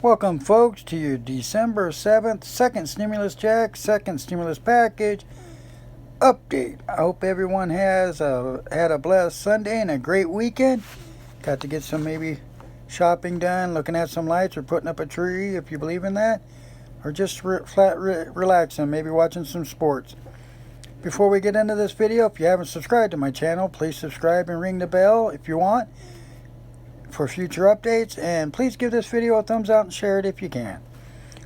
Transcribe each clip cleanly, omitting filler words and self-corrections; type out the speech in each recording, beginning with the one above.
Welcome, folks, to your December 7th second stimulus check, second stimulus package update. I hope everyone has had a blessed Sunday and a great weekend. Got to get some maybe shopping done, looking at some lights, or putting up a tree if you believe in that, or just relaxing, maybe watching some sports. Before we get into this video, if you haven't subscribed to my channel, please subscribe and ring the bell if you want for future updates, and please give this video a thumbs out and share it if you can.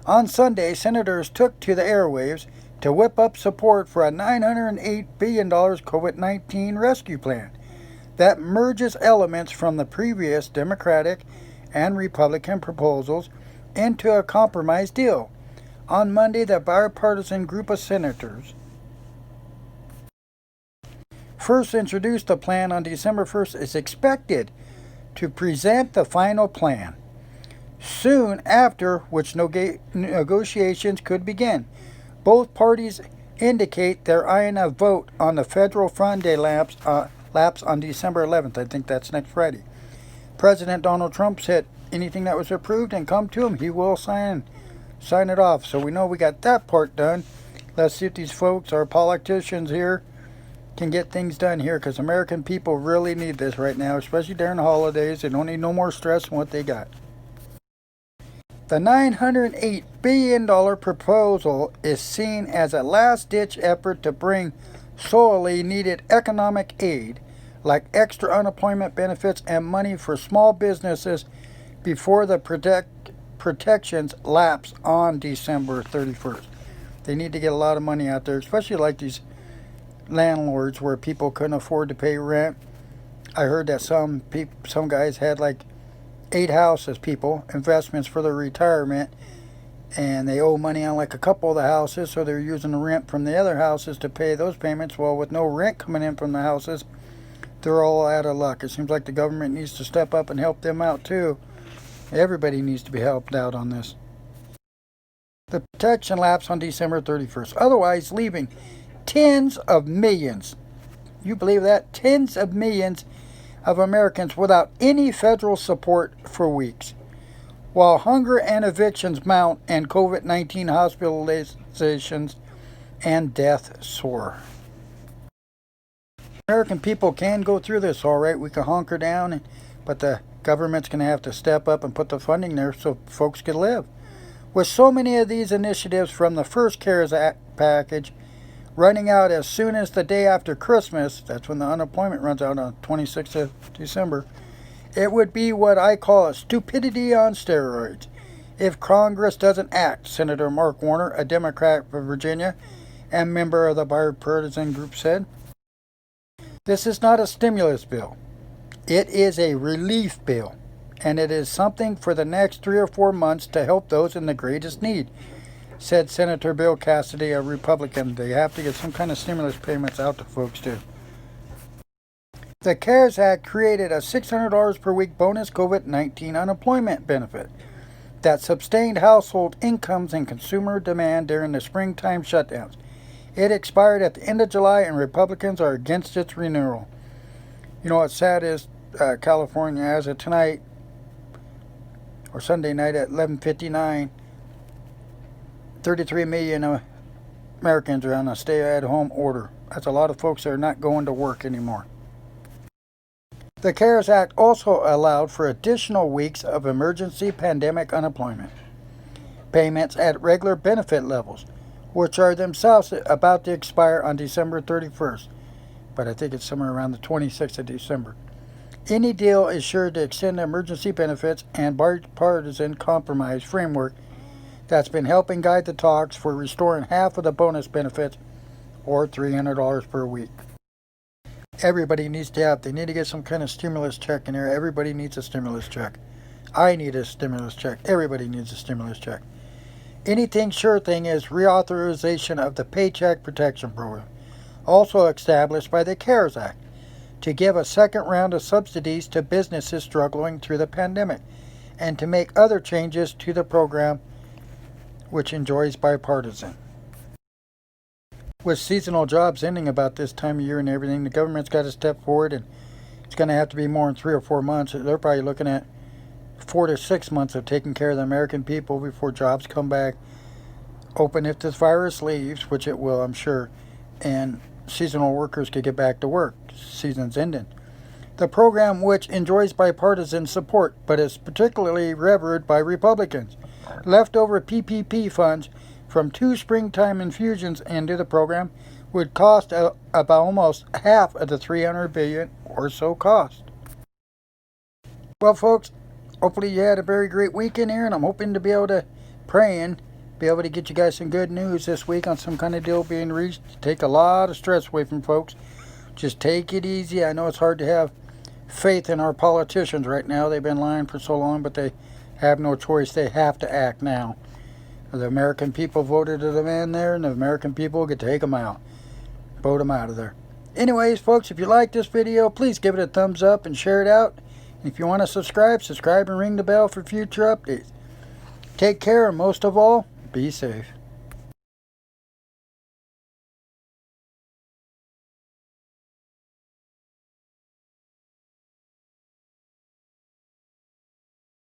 On Sunday, senators took to the airwaves to whip up support for a $908 billion COVID-19 rescue plan that merges elements from the previous Democratic and Republican proposals into a compromise deal. On Monday, the bipartisan group of senators first introduced the plan on December 1st is expected to present the final plan soon after which negotiations could begin. Both parties indicate they're eyeing a vote on the federal Fund Day lapse on December 11th. I think that's next Friday. President Donald Trump said anything that was approved and come to him, he will sign it off. So we know we got that part done. Let's see if these folks, our politicians here, can get things done here, because American people really need this right now, especially during the holidays. They don't need no more stress than what they got. The $908 billion proposal is seen as a last-ditch effort to bring sorely needed economic aid, like extra unemployment benefits and money for small businesses, before the protections lapse on December 31st. They need to get a lot of money out there, especially like these landlords where people couldn't afford to pay rent. I heard that some guys had like 8 houses, investments for their retirement, and they owe money on like a couple of the houses, so they're using the rent from the other houses to pay those payments. Well, with no rent coming in from the houses, they're all out of luck. It seems like the government needs to step up and help them out too. Everybody needs to be helped out on this. The protection lapse on December 31st, otherwise leaving tens of millions, you believe that? Tens of millions of Americans without any federal support for weeks, while hunger and evictions mount and COVID-19 hospitalizations and death soar. American people can go through this all right. We can hunker down, but the government's going to have to step up and put the funding there so folks can live. With so many of these initiatives from the first CARES Act package running out as soon as the day after Christmas, that's when the unemployment runs out on 26th of December, it would be what I call a stupidity on steroids if Congress doesn't act, Senator Mark Warner, a Democrat from Virginia and member of the bipartisan group, said. This is not a stimulus bill. It is a relief bill, and it is something for the next 3 or 4 months to help those in the greatest need, said Senator Bill Cassidy, a Republican. They have to get some kind of stimulus payments out to folks too. The CARES Act created a $600 per week bonus COVID-19 unemployment benefit that sustained household incomes and consumer demand during the springtime shutdowns. It expired at the end of July, and Republicans are against its renewal. You know what's sad is California, as of tonight, or Sunday night at 11:59, 33 million Americans are on a stay-at-home order. That's a lot of folks that are not going to work anymore. The CARES Act also allowed for additional weeks of emergency pandemic unemployment payments at regular benefit levels, which are themselves about to expire on December 31st. But I think it's somewhere around the 26th of December. Any deal is sure to extend the emergency benefits and bipartisan compromise framework that's been helping guide the talks for restoring half of the bonus benefits, or $300 per week. Everybody needs to have, they need to get some kind of stimulus check in there. Everybody needs a stimulus check. I need a stimulus check. Everybody needs a stimulus check. Anything sure thing is reauthorization of the Paycheck Protection Program, also established by the CARES Act, to give a second round of subsidies to businesses struggling through the pandemic, and to make other changes to the program, which enjoys bipartisan. With seasonal jobs ending about this time of year and everything, the government's got to step forward, and it's going to have to be more than 3 or 4 months. They're probably looking at 4 to 6 months of taking care of the American people before jobs come back open if this virus leaves, which it will, I'm sure, and seasonal workers could get back to work. Season's ending. The program, which enjoys bipartisan support but is particularly revered by Republicans, leftover PPP funds from 2 springtime infusions into the program would cost about almost half of the $300 billion or so cost. Well, folks, hopefully you had a very great weekend here, and I'm hoping to be able to be able to get you guys some good news this week on some kind of deal being reached. Take a lot of stress away from folks. Just take it easy. I know it's hard to have faith in our politicians right now. They've been lying for so long, but they have no choice. They have to act now. The American people voted a man there, and the American people get to take them out. Vote them out of there. Anyways, folks, if you like this video, please give it a thumbs up and share it out. And if you want to subscribe and ring the bell for future updates. Take care, and most of all, be safe.